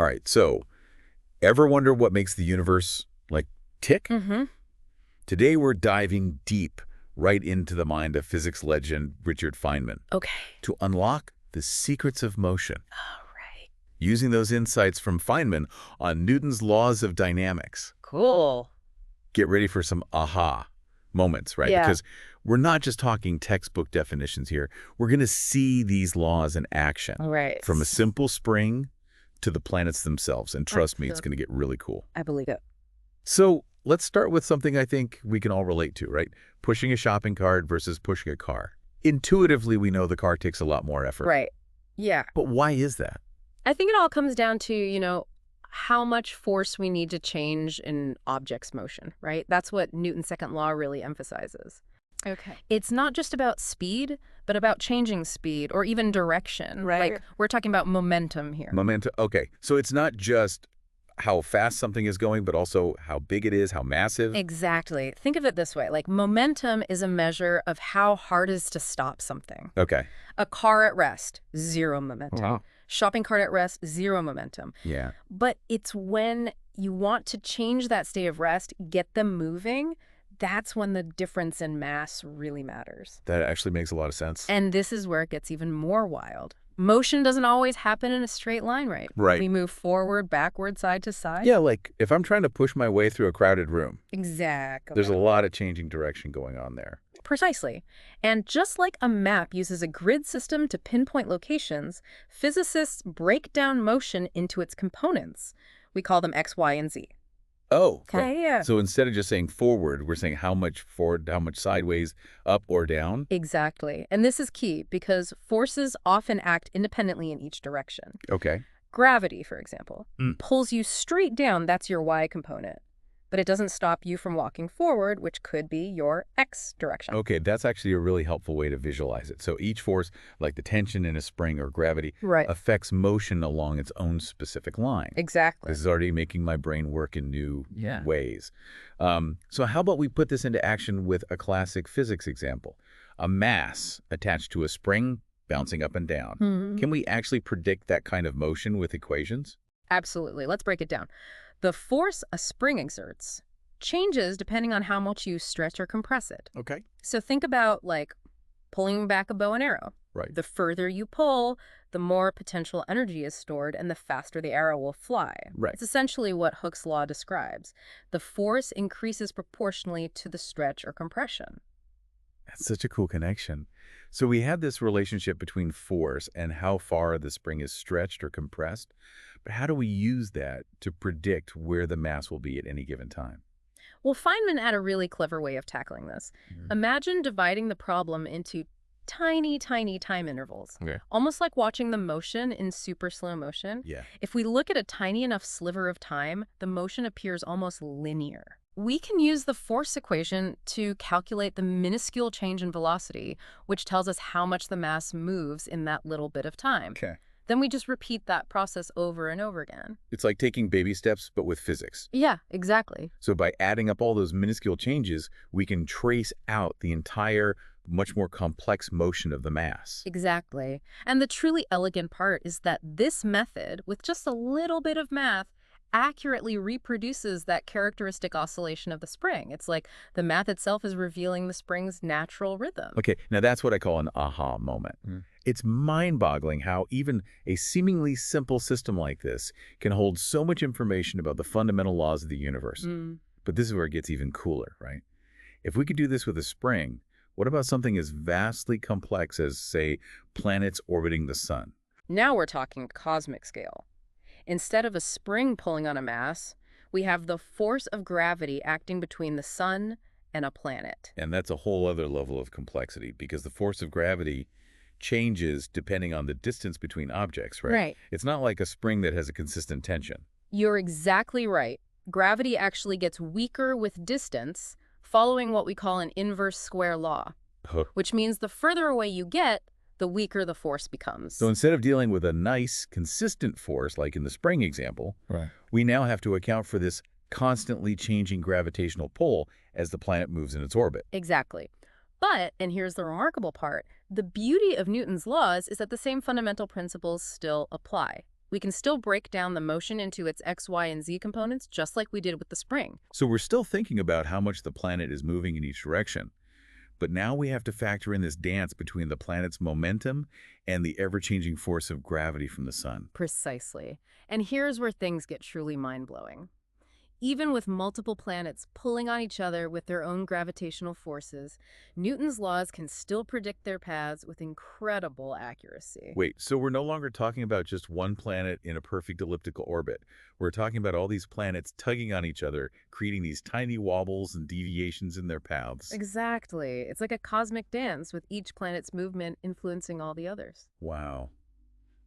All right, so ever wonder what makes the universe, like, tick? Mm-hmm. Today we're diving deep right into the mind of physics legend Richard Feynman Okay. to unlock the secrets of motion, All right. using those insights from Feynman on Newton's laws of dynamics. Cool. Get ready for some aha moments, right? Yeah. Because we're not just talking textbook definitions here. We're going to see these laws in action, All right. from a simple spring to the planets themselves. And trust me, it's going to get really cool. I believe it. So let's start with something I think we can all relate to, right? Pushing a shopping cart versus pushing a car. Intuitively, we know the car takes a lot more effort. Right. Yeah. But why is that? I think it all comes down to, how much force we need to change an object's motion, right? That's what Newton's second law really emphasizes. Okay. It's not just about speed, but about changing speed or even direction. Right. Like, we're talking about momentum here. Momentum. Okay, so it's not just how fast something is going, but also how big it is, how massive. Exactly. Think of it this way. Like, momentum is a measure of how hard it is to stop something. Okay. A car at rest, zero momentum. Wow. Shopping cart at rest, zero momentum. Yeah. But it's when you want to change that state of rest, get them moving, that's when the difference in mass really matters. That actually makes a lot of sense. And this is where it gets even more wild. Motion doesn't always happen in a straight line, right? Right. We move forward, backward, side to side. Yeah, like if I'm trying to push my way through a crowded room, Exactly. there's a lot of changing direction going on there. Precisely. And just like a map uses a grid system to pinpoint locations, physicists break down motion into its components. We call them X, Y, and Z. Oh. Okay, yeah. So instead of just saying forward, we're saying how much forward, how much sideways, up or down? Exactly. And this is key because forces often act independently in each direction. Okay. Gravity, for example, pulls you straight down. That's your Y component. But it doesn't stop you from walking forward, which could be your X direction. Okay, that's actually a really helpful way to visualize it. So each force, like the tension in a spring or gravity, Right. affects motion along its own specific line. Exactly. This is already making my brain work in new Yeah. ways. So how about we put this into action with a classic physics example? A mass attached to a spring bouncing up and down. Mhm. Can we actually predict that kind of motion with equations? Absolutely. Let's break it down. The force a spring exerts changes depending on how much you stretch or compress it. Okay. So think about, like, pulling back a bow and arrow. Right. The further you pull, the more potential energy is stored and the faster the arrow will fly. Right. It's essentially what Hooke's law describes. The force increases proportionally to the stretch or compression. That's such a cool connection. So we had this relationship between force and how far the spring is stretched or compressed. But how do we use that to predict where the mass will be at any given time? Well, Feynman had a really clever way of tackling this. Imagine dividing the problem into tiny, tiny time intervals. Okay. Almost like watching the motion in super slow motion. Yeah. If we look at a tiny enough sliver of time, the motion appears almost linear. We can use the force equation to calculate the minuscule change in velocity, which tells us how much the mass moves in that little bit of time. Okay. Then we just repeat that process over and over again. It's like taking baby steps, but with physics. Yeah, exactly. So by adding up all those minuscule changes, we can trace out the entire, much more complex motion of the mass. Exactly. And the truly elegant part is that this method, with just a little bit of math, accurately reproduces that characteristic oscillation of the spring. It's like the math itself is revealing the spring's natural rhythm. Okay, now that's what I call an aha moment. It's mind-boggling how even a seemingly simple system like this can hold so much information about the fundamental laws of the universe. But this is where it gets even cooler, right? If we could do this with a spring, what about something as vastly complex as, say, planets orbiting the sun? Now we're talking cosmic scale. Instead of a spring pulling on a mass, we have the force of gravity acting between the sun and a planet. And that's a whole other level of complexity because the force of gravity changes depending on the distance between objects, right? Right. It's not like a spring that has a consistent tension. You're exactly right. Gravity actually gets weaker with distance, following what we call an inverse square law, which means the further away you get, the weaker the force becomes. So instead of dealing with a nice, consistent force, like in the spring example, we now have to account for this constantly changing gravitational pull as the planet moves in its orbit. Exactly. But, and here's the remarkable part, the beauty of Newton's laws is that the same fundamental principles still apply. We can still break down the motion into its x, y, and z components just like we did with the spring. So we're still thinking about how much the planet is moving in each direction. But now we have to factor in this dance between the planet's momentum and the ever-changing force of gravity from the sun. Precisely. And here's where things get truly mind-blowing. Even with multiple planets pulling on each other with their own gravitational forces, Newton's laws can still predict their paths with incredible accuracy. Wait, so we're no longer talking about just one planet in a perfect elliptical orbit. We're talking about all these planets tugging on each other, creating these tiny wobbles and deviations in their paths. Exactly. It's like a cosmic dance with each planet's movement influencing all the others. Wow.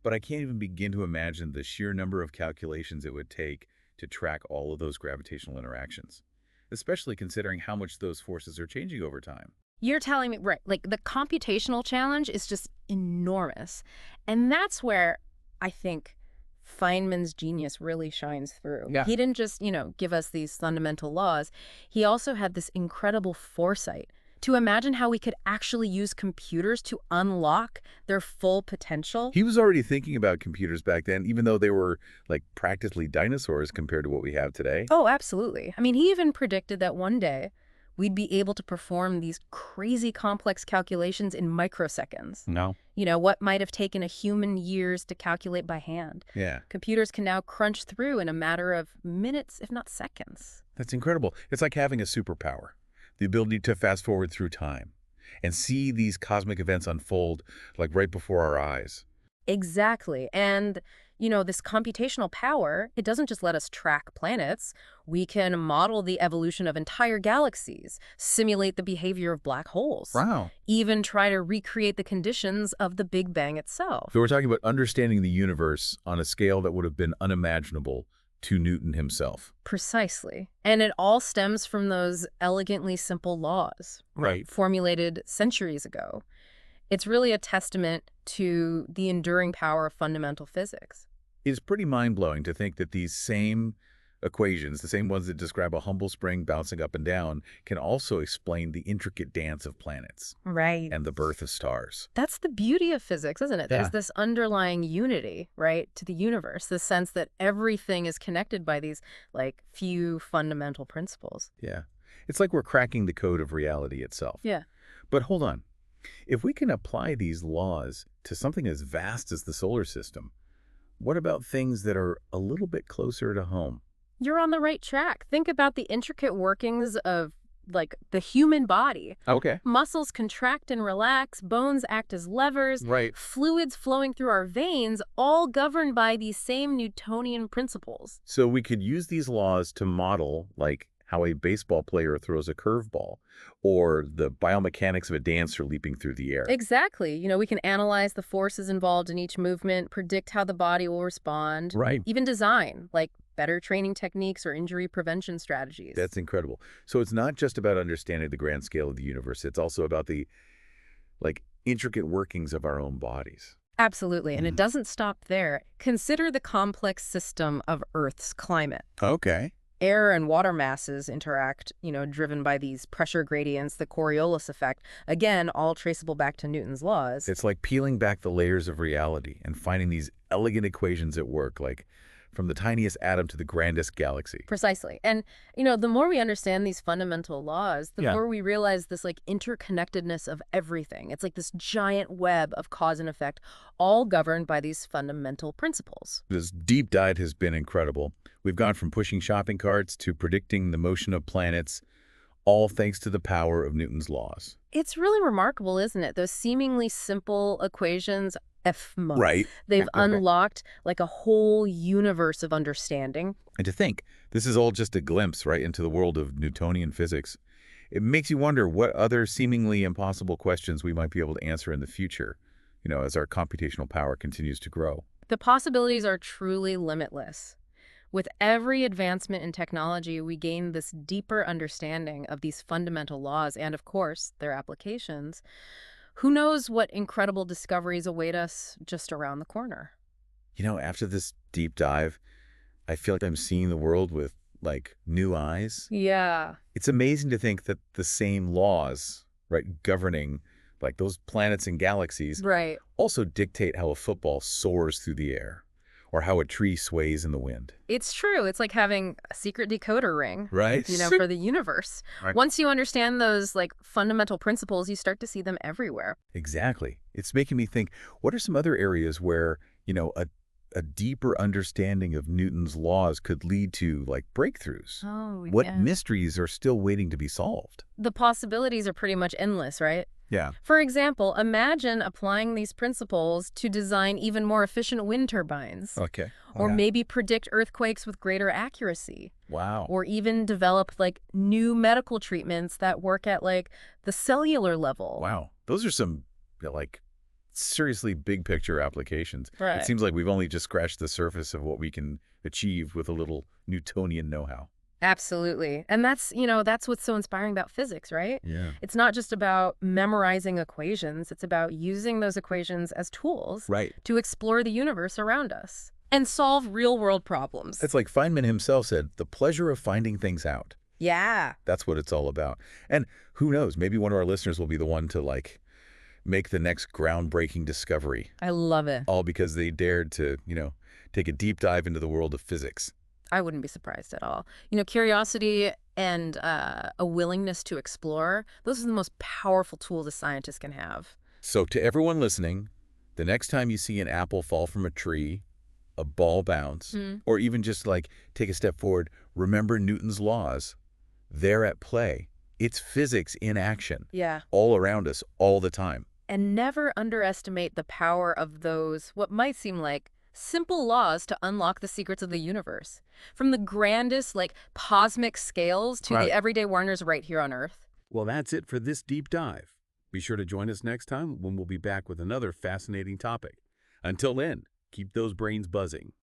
But I can't even begin to imagine the sheer number of calculations it would take to track all of those gravitational interactions, especially considering how much those forces are changing over time. You're telling me, right, like the computational challenge is just enormous. And that's where I think Feynman's genius really shines through. Yeah. He didn't just, give us these fundamental laws. He also had this incredible foresight to imagine how we could actually use computers to unlock their full potential. He was already thinking about computers back then, even though they were like practically dinosaurs compared to what we have today. Oh, absolutely. I mean, he even predicted that one day we'd be able to perform these crazy complex calculations in microseconds. No. What might have taken a human years to calculate by hand. Yeah. Computers can now crunch through in a matter of minutes, if not seconds. That's incredible. It's like having a superpower, the ability to fast forward through time and see these cosmic events unfold like right before our eyes. Exactly. And, this computational power, it doesn't just let us track planets. We can model the evolution of entire galaxies, simulate the behavior of black holes. Wow. Even try to recreate the conditions of the Big Bang itself. So we're talking about understanding the universe on a scale that would have been unimaginable to Newton himself. Precisely. And it all stems from those elegantly simple laws. Right. Formulated centuries ago. It's really a testament to the enduring power of fundamental physics. It's pretty mind-blowing to think that these same equations, the same ones that describe a humble spring bouncing up and down, can also explain the intricate dance of planets. Right. And the birth of stars. That's the beauty of physics, isn't it? Yeah. There's this underlying unity, right, to the universe, the sense that everything is connected by these, few fundamental principles. Yeah. It's like we're cracking the code of reality itself. Yeah. But hold on. If we can apply these laws to something as vast as the solar system, what about things that are a little bit closer to home? You're on the right track. Think about the intricate workings of, the human body. Okay. Muscles contract and relax, bones act as levers, Right. fluids flowing through our veins, all governed by these same Newtonian principles. So we could use these laws to model, how a baseball player throws a curveball, or the biomechanics of a dancer leaping through the air. Exactly. We can analyze the forces involved in each movement, predict how the body will respond. Right. Even design, better training techniques or injury prevention strategies. That's incredible. So it's not just about understanding the grand scale of the universe. It's also about the, intricate workings of our own bodies. Absolutely. And it doesn't stop there. Consider the complex system of Earth's climate. Okay. Air and water masses interact, driven by these pressure gradients, the Coriolis effect, again, all traceable back to Newton's laws. It's like peeling back the layers of reality and finding these elegant equations at work, from the tiniest atom to the grandest galaxy. Precisely. And, the more we understand these fundamental laws, the more we realize this, interconnectedness of everything. It's like this giant web of cause and effect, all governed by these fundamental principles. This deep dive has been incredible. We've gone from pushing shopping carts to predicting the motion of planets, all thanks to the power of Newton's laws. It's really remarkable, isn't it? Those seemingly simple equations, Right. They've unlocked a whole universe of understanding. And to think, this is all just a glimpse, right, into the world of Newtonian physics. It makes you wonder what other seemingly impossible questions we might be able to answer in the future, as our computational power continues to grow. The possibilities are truly limitless. With every advancement in technology, we gain this deeper understanding of these fundamental laws and, of course, their applications. Who knows what incredible discoveries await us just around the corner? After this deep dive, I feel like I'm seeing the world with, new eyes. Yeah. It's amazing to think that the same laws, right, governing, those planets and galaxies, Right. also dictate how a football soars through the air, or how a tree sways in the wind. It's true. It's like having a secret decoder ring, Right? for the universe. Right. Once you understand those, fundamental principles, you start to see them everywhere. Exactly. It's making me think, what are some other areas where, a deeper understanding of Newton's laws could lead to, breakthroughs? Oh, What yeah. mysteries are still waiting to be solved? The possibilities are pretty much endless, right? Yeah. For example, imagine applying these principles to design even more efficient wind turbines, Okay. or maybe predict earthquakes with greater accuracy, Wow. or even develop new medical treatments that work at the cellular level. Wow. Those are some, seriously big picture applications. Right. It seems like we've only just scratched the surface of what we can achieve with a little Newtonian know-how. Absolutely. And that's what's so inspiring about physics, right? Yeah. It's not just about memorizing equations. It's about using those equations as tools Right. to explore the universe around us and solve real-world problems. It's like Feynman himself said, the pleasure of finding things out. Yeah. That's what it's all about. And who knows, maybe one of our listeners will be the one to, make the next groundbreaking discovery. I love it. All because they dared to, take a deep dive into the world of physics. I wouldn't be surprised at all. Curiosity and a willingness to explore, those are the most powerful tools a scientist can have. So to everyone listening, the next time you see an apple fall from a tree, a ball bounce, or even just take a step forward, remember Newton's laws. They're at play. It's physics in action. Yeah. All around us, all the time. And never underestimate the power of those, what might seem like simple laws to unlock the secrets of the universe. From the grandest, cosmic scales to the everyday wonders right here on Earth. Well, that's it for this deep dive. Be sure to join us next time when we'll be back with another fascinating topic. Until then, keep those brains buzzing.